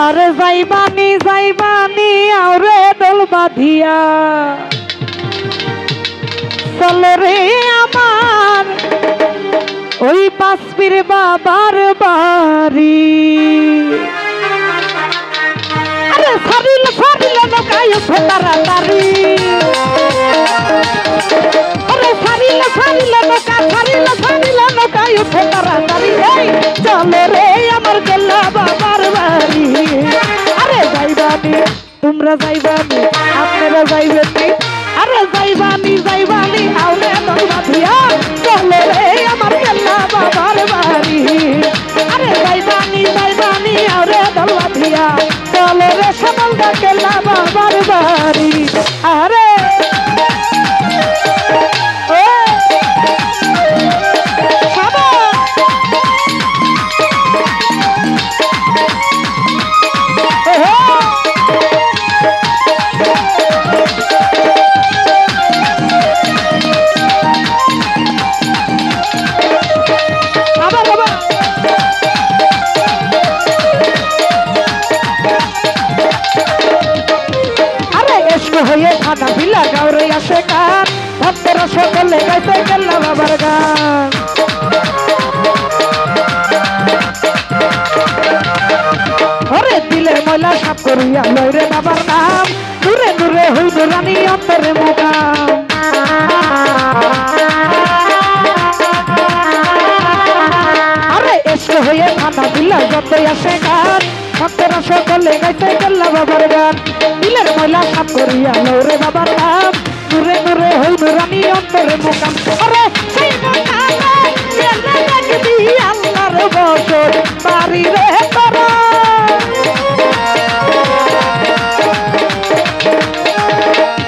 আরে যাইবানি আরে দোল বাঁধিয়া চলে রে আমার ওই পাঁচপীর বাবার বাড়ি। আরে সারিল নৌকায় উঠে তাড়াতাড়ি, আরে সারিল নৌকায় উঠে তাড়াতাড়ি। এই চলে রে আমার গেল্লা বাবার বাড়ি। আরে যাইবানি তোমরা যাইবানি আপনারা যাইবেনি। আরে যাইবানি আউরে দোল বাঁধিয়া চলে রে আমার গেল্লা বাবার বাড়ি। আরে যাইবানি আউরে দোল বাঁধিয়া চলে রে শ্যামলদা গেল্লা বাবার বাড়ি। আরে হয়ে খানা বিলা গাউরে আসে গান, ভক্তরা সকলে গাইতে গেল্লা বাবার গান। ওরে দিলের ময়লা সাফ করিয়া লয় রে বাবার নাম, দূরে দূরে হইল রানী অন্তরে মুকাম। আরে এসে হয়ে খানা বিলা যতই আসে গান, ভক্তরা সকলে গাইতে গেল্লা বাবার গান। দিলের ময়লা সাফ করিয়া লৌরে বাবার নাম, দূরে দূরে হইল রানী অন্তরে মুকাম। আরে সেই আল্লাহর বছর বাড়ি রে তোরা।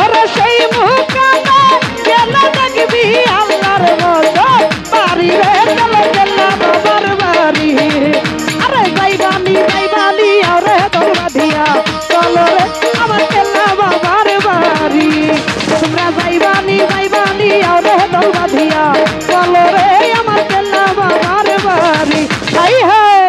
আরে সেই মুকামে গেলে দেখবি আল্লাহর বছর বাড়ি রে গেল্লা বাবার বাড়ি। আরে যাইবানি আরে দোল বাঁধিয়া চলো রে আমার গেল্লা বাবার বাড়ি। তোমরা যাইবানি আরে দোল বাঁধিয়া চলো রে আমার গেল্লা বাবার বাড়ি। হাই হাই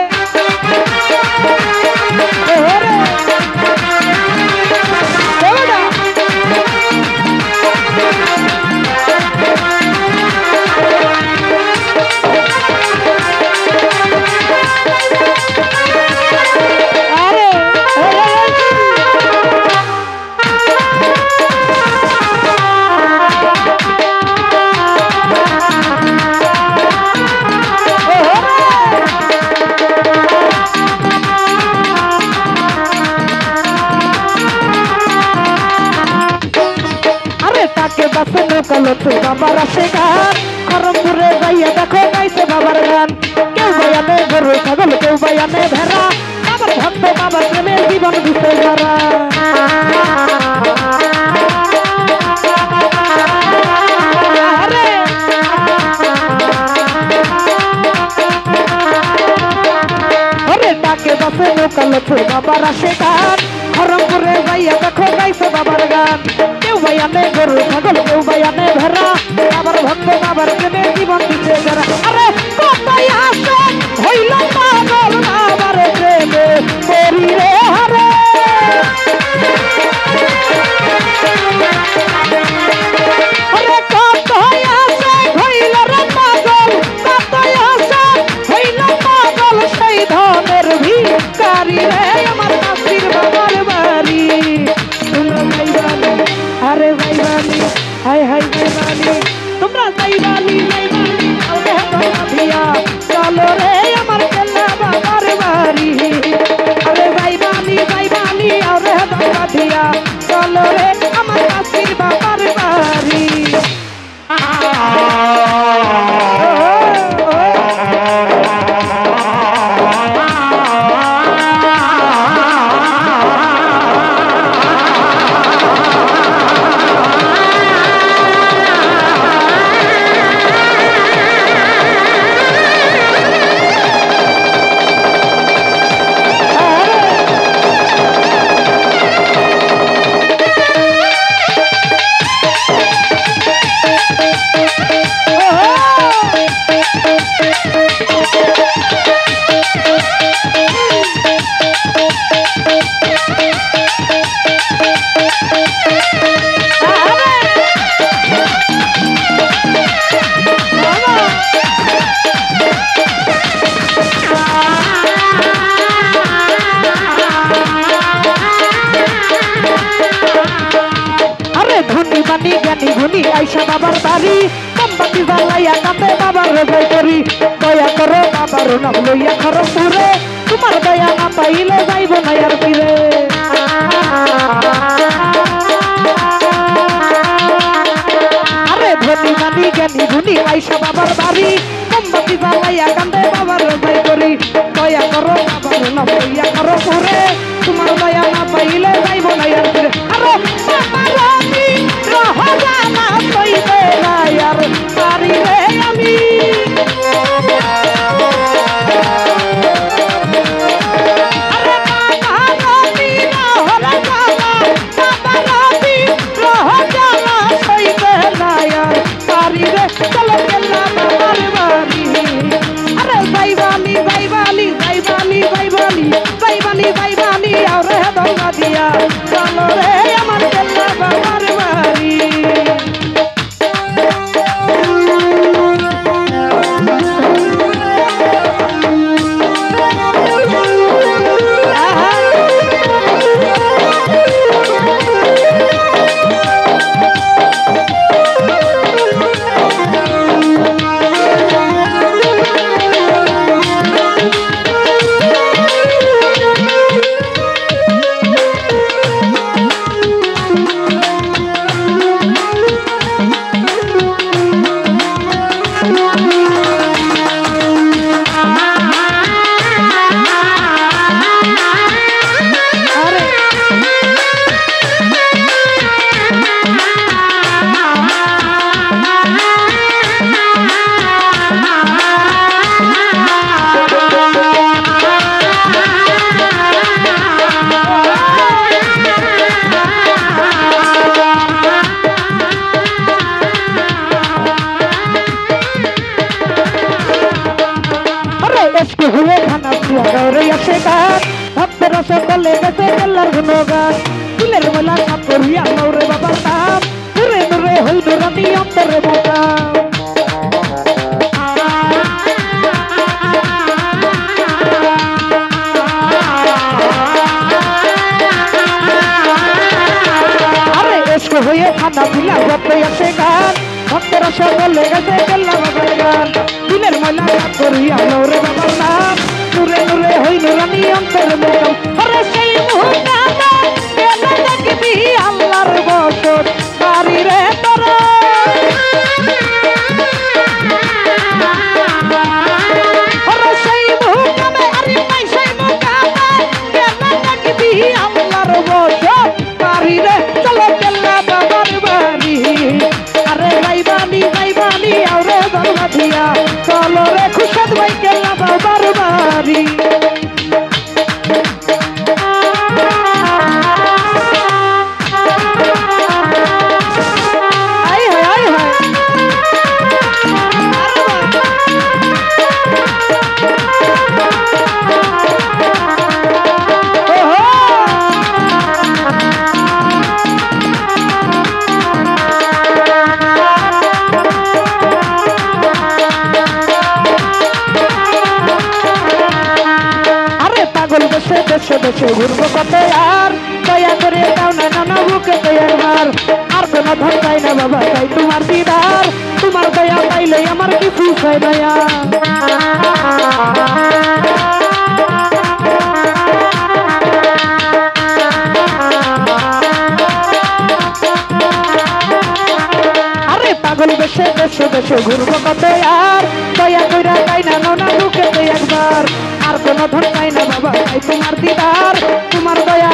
কলো তো বাবার আসে গান, খরমপুরে যাইয়া দেখো গাইছে বাবার গান। কেউ বাইয়ানে গরু ছাগল, কেউ বাইয়ানে ভেড়া, বাবার ভক্ত বাবার প্রেমের জীবন দিতে যারা। আরে ডাকে বাসে নৌকা লক্ষ্য বাবার আসে গান, খরমপুরে যাইয়া দেখো গাইছে বাবার গান। কেউ বাইয়ানে গরু ছাগল, কেউ বাইয়ানে ভেড়া, বাবার ভক্ত বাবার প্রেমে জীবন দিতে যারা। আরে কোথায় আসে হইল পাগল বাবার প্রেমে পরি রে হারে। আরে কোথায় আসে হইল রে পাগল, কোথায় আসে হইল পাগল সেই ধনের ভিখারি রে আমার পাঁচপীর বাবার বাড়ি। আরে যাইবানি হাই যাইবানি তোমরা যাইবানি গুনি আইসা বাবার বাড়ি মোমবাতি জ্বালাইয়া কাঁদে বাবার জয় করি দয়া করো বাবার নাম লইয়া খরপুরে তোমার দয়া না পাইলে যাইব না আর ফিরে আরে ধনী মানি জ্ঞানী গুনি আইসা বাবার বাড়ি মোমবাতি জ্বালাইয়া কাঁদে বাবার জয় করি দয়া করো বাবার নাম লইয়া খরপুরে তোমার দয়া না পাইলে যাইব না আর ফিরে আরে বাবারানি রহজানা পাইবে না আর পারি রে আমি আরে বাবারানি রহজানা বাবারানি রহজানা পাইবে না আর পারি রে চলো কেলা বাবার বাড়ি আরে যাইবানি যাইবানি যাইবানি যাইবানি যাইবানি যাইবানি আরে দৌড়া দিয়া চলো রে আমার কেলা বাবার বাড়ি हुए खाना भक्तर सकले गसे कल्लार गुणगान फुलेर मला सापुरिया नौरे बाबा ताम नुरे नुरे हई नुरानी अंतरे मोटा अरे इसको हुए खाना पिला बापे ऐसे गान भक्तर सकले गसे कल्लार गुणगान फुलेर मला सापुरिया नौरे बाबा ताम नुरे नुरे हई नुरानी अंतर मोटम अरे সেই মুহূর্তে বেলা দেখবি আল্লাহর বছর বাড়ি রে তোরা আরে সেই মুহূর্তে আরে ভাই সেই মুহূর্তে বেলা দেখবি আল্লাহর বছর বাড়ি রে চলো কেলা বাবার বাড়ি আরে যাইবানি যাইবানি আরে দরগা দিয়া চলো রে খুশাদ ভাই কেলা বাবার বাড়ি দেশে দেশে ঘুরবো কত আর দয়া করে দাও না নানা বুকে দয়ার মার আর কোনো ধন চাই না বাবা চাই তোমার দিদার তোমার দয়া পাইলে আমার কিছু চাই দয়া আরে পাগল বেশে দেশে দেশে ঘুরবো কত আর দয়া করে তাই না নানা বুকে একবার আর কোনো ধন চাই না বাবা চাই তোমার দিদার তোমার দয়া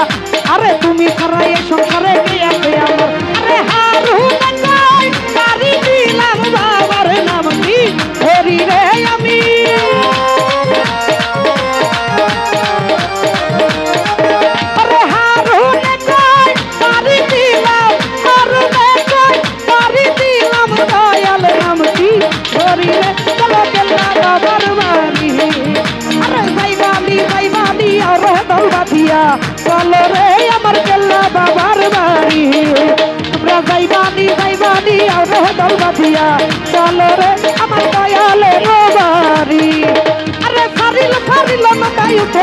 আরে তুমি ছাড়া এই সংসারে কে আছে আমার আরে হারুন কই পারি দিলাম বাবার নাম কি হরি রে আমি আরে হারুন কই পারি দিলাম হারুন কই পারি দিলাম দয়াল নাম কি হরি রে চলো কেলা বাবার বাড়ি আরে যাইবানি যাইবানি আরে দৌড়া দিয়া চলো রে আমার কেলা বাবার বাড়ি তোমরা যাইবানি যাইবানি আরে দৌড়া দিয়া চলো রে আমার দয়ালের বাড়ি আরে ফারিল ফারিল মাথায় উঠে